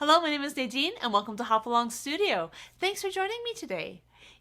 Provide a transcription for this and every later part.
Hello, my name is Nadine and welcome to Hop Along Studio. Thanks for joining me today.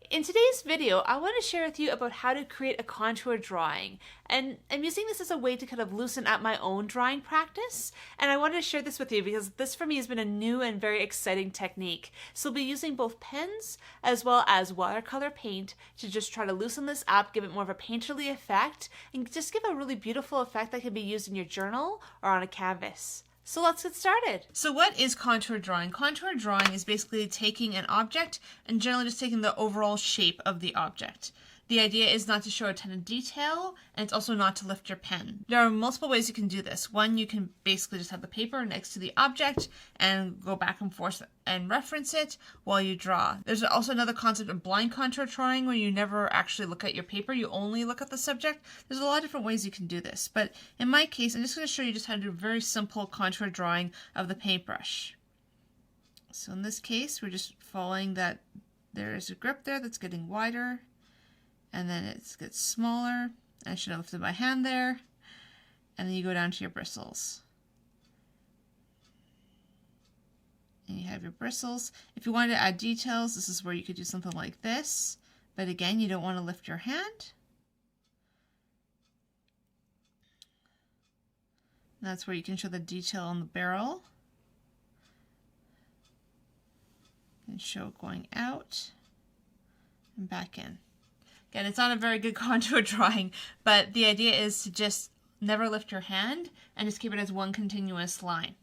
In today's video, I want to share with you about how to create a contour drawing. And I'm using this as a way to kind of loosen up my own drawing practice. And I wanted to share this with you because this for me has been a new and very exciting technique. So I'll be using both pens as well as watercolor paint to just try to loosen this up, give it more of a painterly effect, and just give a really beautiful effect that can be used in your journal or on a canvas. So let's get started. So what is contour drawing? Contour drawing is basically taking an object and generally just taking the overall shape of the object. The idea is not to show a ton of detail, and it's also not to lift your pen. There are multiple ways you can do this. One, you can basically just have the paper next to the object and go back and forth and reference it while you draw. There's also another concept of blind contour drawing where you never actually look at your paper, you only look at the subject. There's a lot of different ways you can do this, but in my case, I'm just going to show you just how to do a very simple contour drawing of the paintbrush. So in this case, we're just following that there is a grip there that's getting wider. And then it gets smaller. I should have lifted my hand there. And then you go down to your bristles. And you have your bristles. If you wanted to add details, this is where you could do something like this. But again, you don't want to lift your hand. And that's where you can show the detail on the barrel. And show it going out and back in. Again, it's not a very good contour drawing, but the idea is to just never lift your hand and just keep it as one continuous line.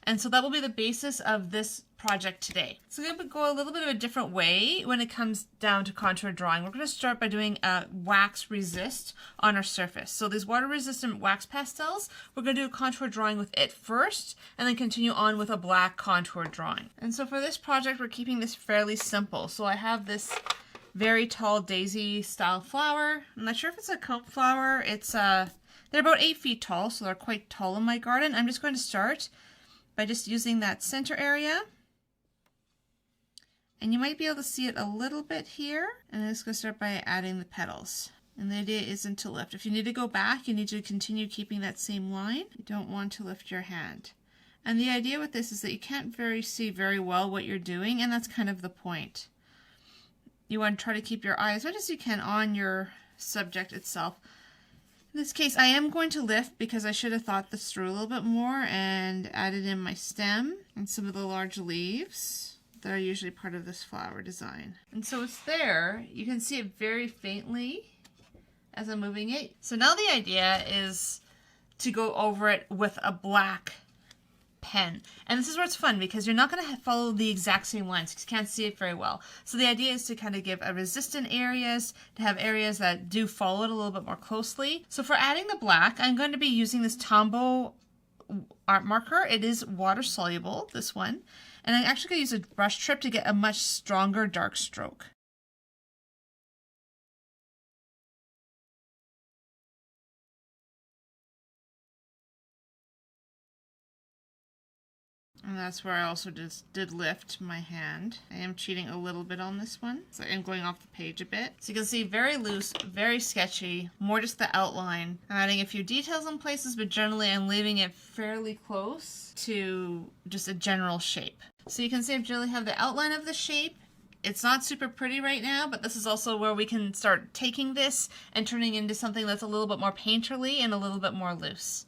And so that will be the basis of this project today. So we're going to go a little bit of a different way when it comes down to contour drawing. We're going to start by doing a wax resist on our surface. So these water resistant wax pastels, we're going to do a contour drawing with it first and then continue on with a black contour drawing. And so for this project, we're keeping this fairly simple. So I have this very tall daisy style flower. I'm not sure if it's a comb flower. It's they're about 8 feet tall, so they're quite tall in my garden. I'm just going to start by just using that center area. And you might be able to see it a little bit here. And I'm just going to start by adding the petals. And the idea isn't to lift. If you need to go back, you need to continue keeping that same line. You don't want to lift your hand. And the idea with this is that you can't see very well what you're doing, and that's kind of the point. You want to try to keep your eye as much as you can on your subject itself. In this case, I am going to lift because I should have thought this through a little bit more and added in my stem and some of the large leaves that are usually part of this flower design. And so it's there. You can see it very faintly as I'm moving it. So now the idea is to go over it with a black pen. And this is where it's fun because you're not going to follow the exact same lines because you can't see it very well. So the idea is to kind of give a resistant areas, to have areas that do follow it a little bit more closely. So for adding the black, I'm going to be using this Tombow art marker. It is water soluble, this one. And I'm actually going to use a brush tip to get a much stronger dark stroke. And that's where I also just did lift my hand. I am cheating a little bit on this one. So I am going off the page a bit. So you can see very loose, very sketchy, more just the outline. I'm adding a few details in places, but generally I'm leaving it fairly close to just a general shape. So you can see I generally have the outline of the shape. It's not super pretty right now, but this is also where we can start taking this and turning into something that's a little bit more painterly and a little bit more loose.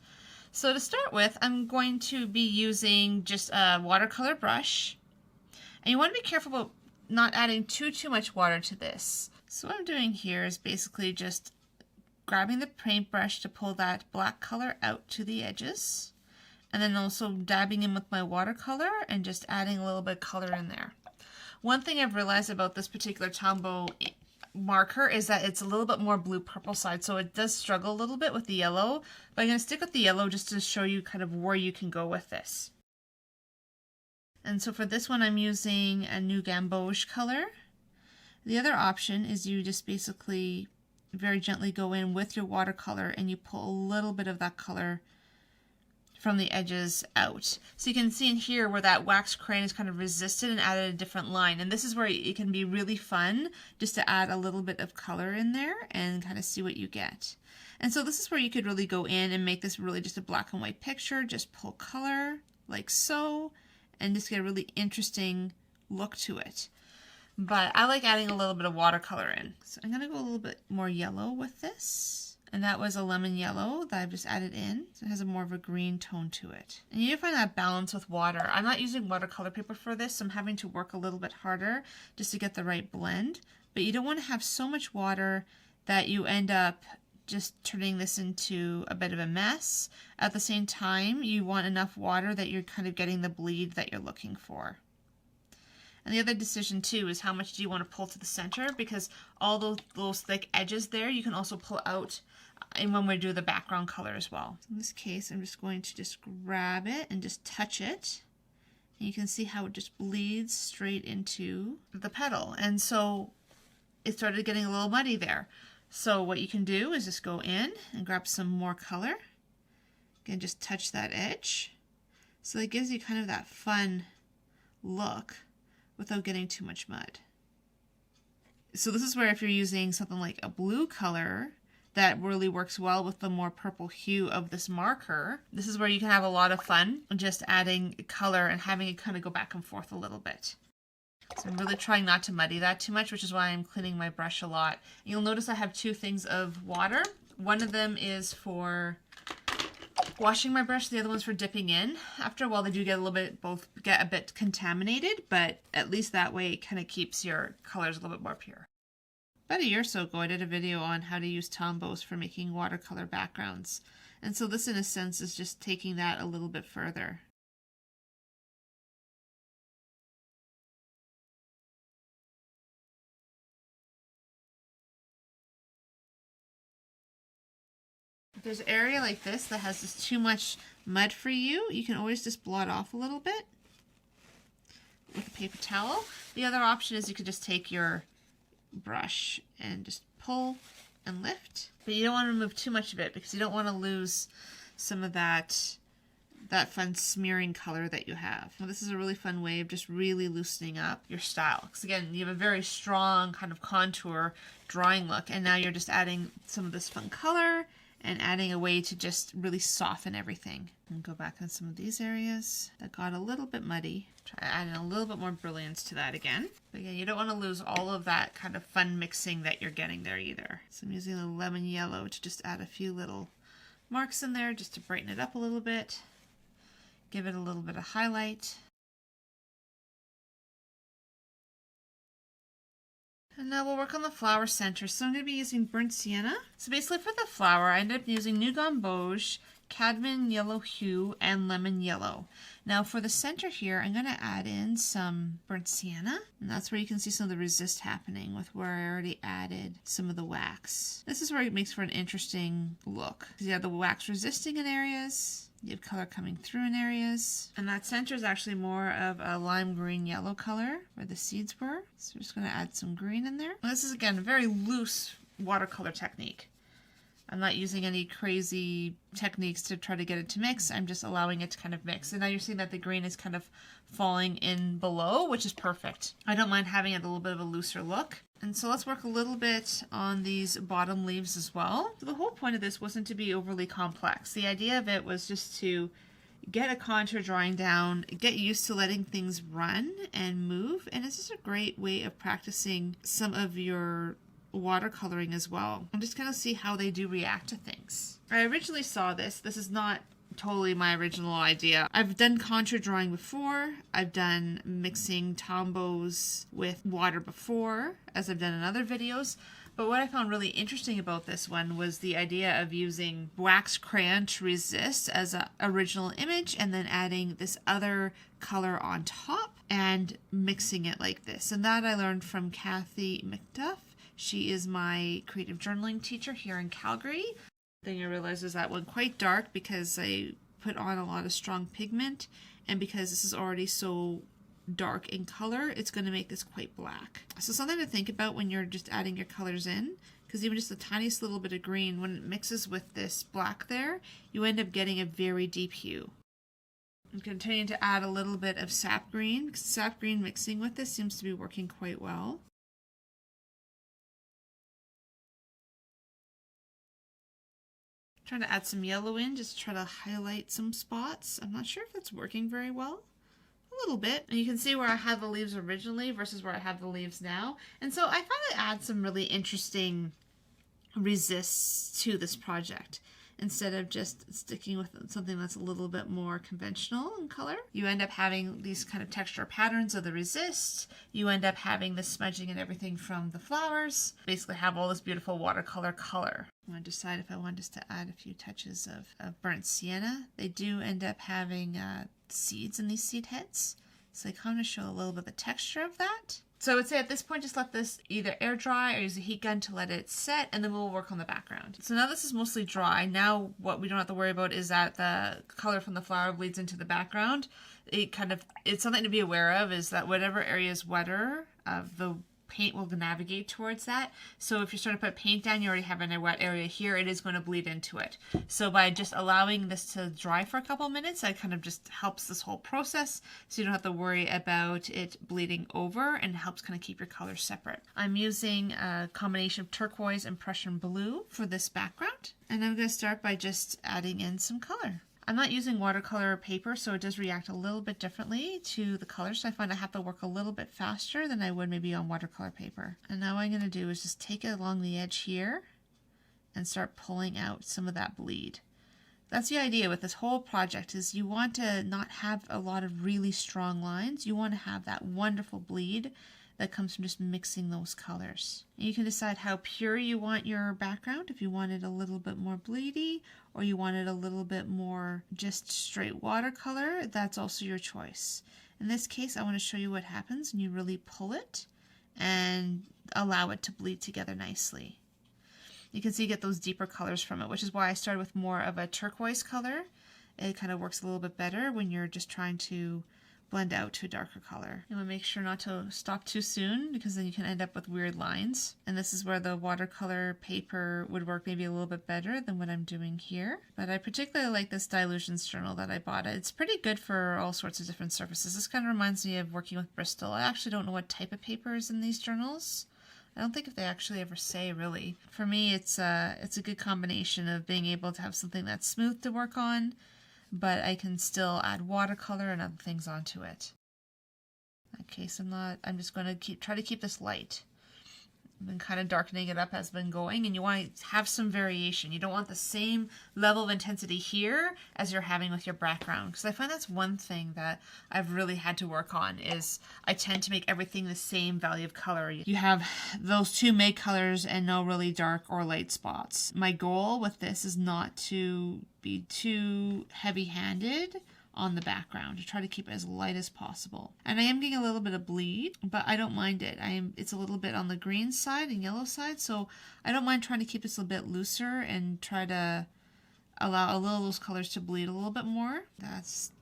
So to start with, I'm going to be using just a watercolor brush. And you want to be careful about not adding too much water to this. So what I'm doing here is basically just grabbing the paintbrush to pull that black color out to the edges. And then also dabbing in with my watercolor and just adding a little bit of color in there. One thing I've realized about this particular Tombow marker is that it's a little bit more blue-purple side, so it does struggle a little bit with the yellow, but I'm going to stick with the yellow just to show you kind of where you can go with this. And so for this one I'm using a new gamboge color. The other option is you just basically very gently go in with your watercolor and you pull a little bit of that color from the edges out. So you can see in here where that wax crayon is kind of resisted and added a different line. And this is where it can be really fun just to add a little bit of color in there and kind of see what you get. And so this is where you could really go in and make this really just a black and white picture. Just pull color like so and just get a really interesting look to it. But I like adding a little bit of watercolor in. So I'm going to go a little bit more yellow with this. And that was a lemon yellow that I've just added in. So it has a more of a green tone to it. And you need to find that balance with water. I'm not using watercolor paper for this, so I'm having to work a little bit harder just to get the right blend. But you don't want to have so much water that you end up just turning this into a bit of a mess. At the same time, you want enough water that you're kind of getting the bleed that you're looking for. And the other decision too is how much do you want to pull to the center, because all those thick edges there you can also pull out when we do the background color as well. In this case, I'm just going to just grab it and just touch it. And you can see how it just bleeds straight into the petal. And so it started getting a little muddy there. So what you can do is just go in and grab some more color. Again, just touch that edge. So it gives you kind of that fun look without getting too much mud. So this is where if you're using something like a blue color that really works well with the more purple hue of this marker, this is where you can have a lot of fun just adding color and having it kind of go back and forth a little bit. So I'm really trying not to muddy that too much, which is why I'm cleaning my brush a lot. You'll notice I have two things of water. One of them is for washing my brush, the other one's for dipping in. After a while they do get a little bit, both get a bit contaminated, but at least that way it kind of keeps your colors a little bit more pure. About a year or so ago I did a video on how to use Tombows for making watercolor backgrounds. And so this in a sense is just taking that a little bit further. If there's an area like this that has just too much mud for you, you can always just blot off a little bit with a paper towel. The other option is you could just take your brush and just pull and lift. But you don't want to remove too much of it because you don't want to lose some of that fun smearing color that you have. Well, this is a really fun way of just really loosening up your style. Because again, you have a very strong kind of contour drawing look, and now you're just adding some of this fun color and adding a way to just really soften everything. And go back on some of these areas that got a little bit muddy. Try adding a little bit more brilliance to that again. But again, you don't want to lose all of that kind of fun mixing that you're getting there either. So I'm using the lemon yellow to just add a few little marks in there just to brighten it up a little bit. Give it a little bit of highlight. And now we'll work on the flower center. So I'm going to be using burnt sienna. So basically for the flower, I ended up using Nugon Beige, Cadmium yellow hue, and lemon yellow. Now for the center here, I'm going to add in some burnt sienna. And that's where you can see some of the resist happening with where I already added some of the wax. This is where it makes for an interesting look. Because you have the wax resisting in areas. You have color coming through in areas. And that center is actually more of a lime green yellow color where the seeds were. So we're just going to add some green in there. And this is again a very loose watercolor technique. I'm not using any crazy techniques to try to get it to mix. I'm just allowing it to kind of mix. And now you're seeing that the green is kind of falling in below, which is perfect. I don't mind having it a little bit of a looser look. And so let's work a little bit on these bottom leaves as well. So the whole point of this wasn't to be overly complex. The idea of it was just to get a contour drawing down, get used to letting things run and move. And it's just a great way of practicing some of your watercoloring as well. And just kind of see how they do react to things. I originally saw this. This is not totally my original idea. I've done contour drawing before. I've done mixing Tombows with water before, as I've done in other videos. But what I found really interesting about this one was the idea of using wax crayon to resist as an original image and then adding this other color on top and mixing it like this. And that I learned from Kathy McDuff. She is my creative journaling teacher here in Calgary. The thing I realized is that went quite dark because I put on a lot of strong pigment, and because this is already so dark in color, it's going to make this quite black. So something to think about when you're just adding your colors in, because even just the tiniest little bit of green, when it mixes with this black there, you end up getting a very deep hue. I'm continuing to add a little bit of sap green, because sap green mixing with this seems to be working quite well. Trying to add some yellow in, just to try to highlight some spots. I'm not sure if that's working very well. a little bit. And you can see where I had the leaves originally versus where I have the leaves now. And so I found it adds some really interesting resists to this project. Instead of just sticking with something that's a little bit more conventional in color, you end up having these kind of texture patterns of the resist. You end up having the smudging and everything from the flowers. Basically have all this beautiful watercolor color. I want to decide if I want just to add a few touches of burnt sienna. They do end up having seeds in these seed heads. So they kind of show a little bit of the texture of that. So I would say at this point, just let this either air dry or use a heat gun to let it set, and then we'll work on the background. So now this is mostly dry. Now what we don't have to worry about is that the color from the flower bleeds into the background. It's something to be aware of, is that whatever area is wetter, the paint will navigate towards that. So if you're starting to put paint down, you already have a wet area here, it is going to bleed into it. So by just allowing this to dry for a couple minutes, that kind of just helps this whole process, so you don't have to worry about it bleeding over, and helps kind of keep your colors separate. I'm using a combination of turquoise and Prussian blue for this background, and I'm going to start by just adding in some color. I'm not using watercolor paper, so it does react a little bit differently to the colors. So I find I have to work a little bit faster than I would maybe on watercolor paper. And now what I'm going to do is just take it along the edge here and start pulling out some of that bleed. That's the idea with this whole project, is you want to not have a lot of really strong lines. You want to have that wonderful bleed that comes from just mixing those colors. And you can decide how pure you want your background, if you want it a little bit more bleedy, or you want it a little bit more just straight watercolor. That's also your choice. In this case, I want to show you what happens when you really pull it and allow it to bleed together nicely. You can see you get those deeper colors from it, which is why I started with more of a turquoise color. It kind of works a little bit better when you're just trying to blend out to a darker color. You want to make sure not to stop too soon, because then you can end up with weird lines. And this is where the watercolor paper would work maybe a little bit better than what I'm doing here. But I particularly like this Dylusions journal that I bought. It's pretty good for all sorts of different surfaces. This kind of reminds me of working with Bristol. I actually don't know what type of paper is in these journals. I don't think if they actually ever say, really. For me, it's a good combination of being able to have something that's smooth to work on, but I can still add watercolor and other things onto it. In that case, I'm just going to try to keep this light. I've been kind of darkening it up as I've been going, and you want to have some variation. You don't want the same level of intensity here as you're having with your background, because I find that's one thing that I've really had to work on, is I tend to make everything the same value of color. You have those two May colors and no really dark or light spots. My goal with this is not to be too heavy-handed on the background, to try to keep it as light as possible. And I am getting a little bit of bleed, but I don't mind it. It's a little bit on the green side and yellow side, so I don't mind trying to keep this a bit looser and try to allow a little of those colors to bleed a little bit more.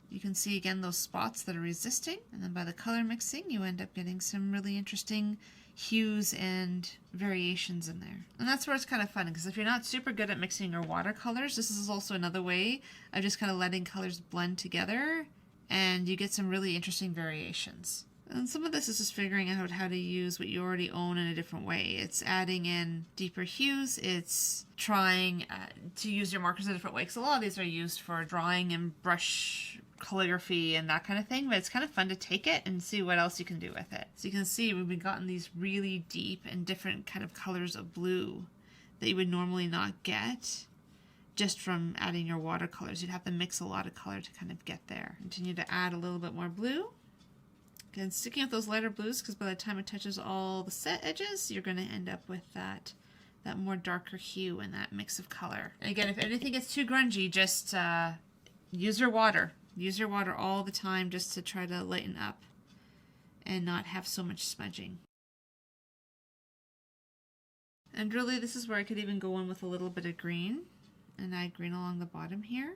You can see again those spots that are resisting, and then by the color mixing you end up getting some really interesting hues and variations in there. And that's where it's kind of fun, because if you're not super good at mixing your watercolors, this is also another way of just kind of letting colors blend together, and you get some really interesting variations. And some of this is just figuring out how to use what you already own in a different way. It's adding in deeper hues, it's trying to use your markers in a different way, because a lot of these are used for drawing and brush calligraphy and that kind of thing, but it's kind of fun to take it and see what else you can do with it. So you can see we've gotten these really deep and different kind of colors of blue that you would normally not get just from adding your watercolors. You'd have to mix a lot of color to kind of get there. Continue to add a little bit more blue. Again, sticking with those lighter blues, because by the time it touches all the set edges, you're going to end up with that more darker hue and that mix of color. And again, if anything gets too grungy, just use your water. Use your water all the time, just to try to lighten up and not have so much smudging. And really, this is where I could even go in with a little bit of green and add green along the bottom here.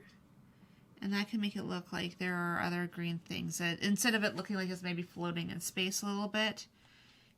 And that can make it look like there are other green things, that instead of it looking like it's maybe floating in space a little bit,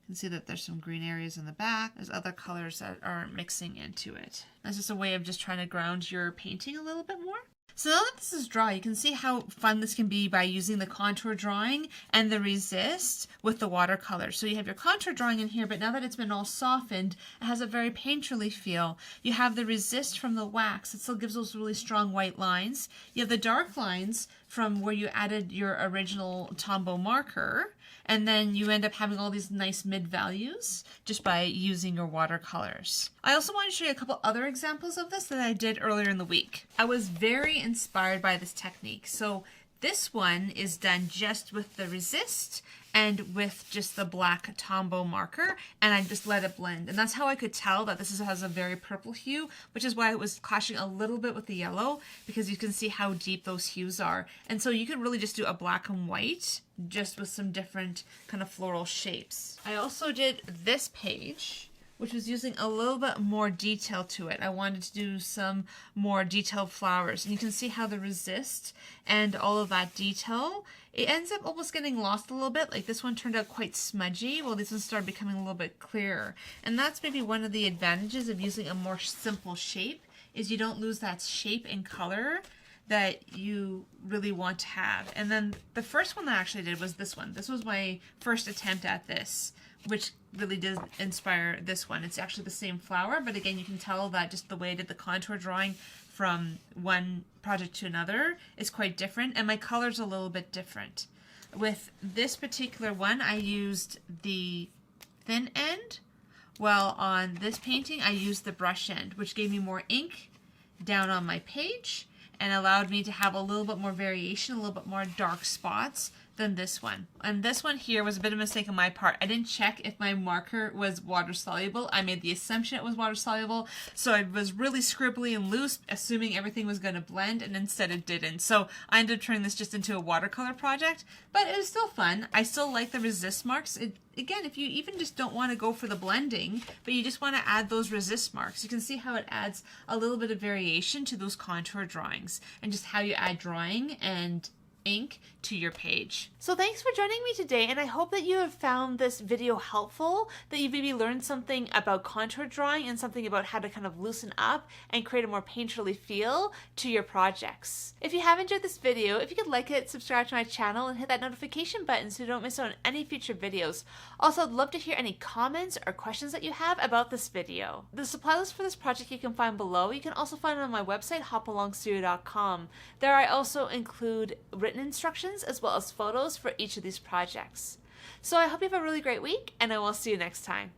you can see that there's some green areas in the back. There's other colors that are mixing into it. That's just a way of just trying to ground your painting a little bit more. So now that this is dry, you can see how fun this can be by using the contour drawing and the resist with the watercolor. So you have your contour drawing in here, but now that it's been all softened, it has a very painterly feel. You have the resist from the wax. It still gives those really strong white lines. You have the dark lines from where you added your original Tombow marker, and then you end up having all these nice mid values just by using your watercolors. I also want to show you a couple other examples of this that I did earlier in the week. I was very inspired by this technique. So this one is done just with the resist and with just the black Tombow marker, and I just let it blend. And that's how I could tell that this has a very purple hue, which is why it was clashing a little bit with the yellow, because you can see how deep those hues are. And so you could really just do a black and white, just with some different kind of floral shapes. I also did this page, which was using a little bit more detail to it. I wanted to do some more detailed flowers. And you can see how the resist and all of that detail, it ends up almost getting lost a little bit. Like this one turned out quite smudgy, while this one started becoming a little bit clearer. And that's maybe one of the advantages of using a more simple shape, is you don't lose that shape and color that you really want to have. And then the first one that I actually did was this one. This was my first attempt at this, which really did inspire this one. It's actually the same flower, but again, you can tell that just the way I did the contour drawing from one project to another is quite different, and my color's a little bit different. With this particular one, I used the thin end, while on this painting, I used the brush end, which gave me more ink down on my page and allowed me to have a little bit more variation, a little bit more dark spots than this one. And this one here was a bit of a mistake on my part. I didn't check if my marker was water soluble. I made the assumption it was water soluble, so I was really scribbly and loose, assuming everything was going to blend, and instead it didn't. So I ended up turning this just into a watercolor project, but it was still fun. I still like the resist marks. Again, if you even just don't want to go for the blending, but you just want to add those resist marks, you can see how it adds a little bit of variation to those contour drawings, and just how you add drawing and ink to your page. So thanks for joining me today, and I hope that you have found this video helpful, that you maybe learned something about contour drawing and something about how to kind of loosen up and create a more painterly feel to your projects. If you have enjoyed this video, if you could like it, subscribe to my channel, and hit that notification button so you don't miss out on any future videos. Also, I'd love to hear any comments or questions that you have about this video. The supply list for this project you can find below. You can also find it on my website, hopalongstudio.com. There I also include written instructions as well as photos for each of these projects. So I hope you have a really great week, and I will see you next time.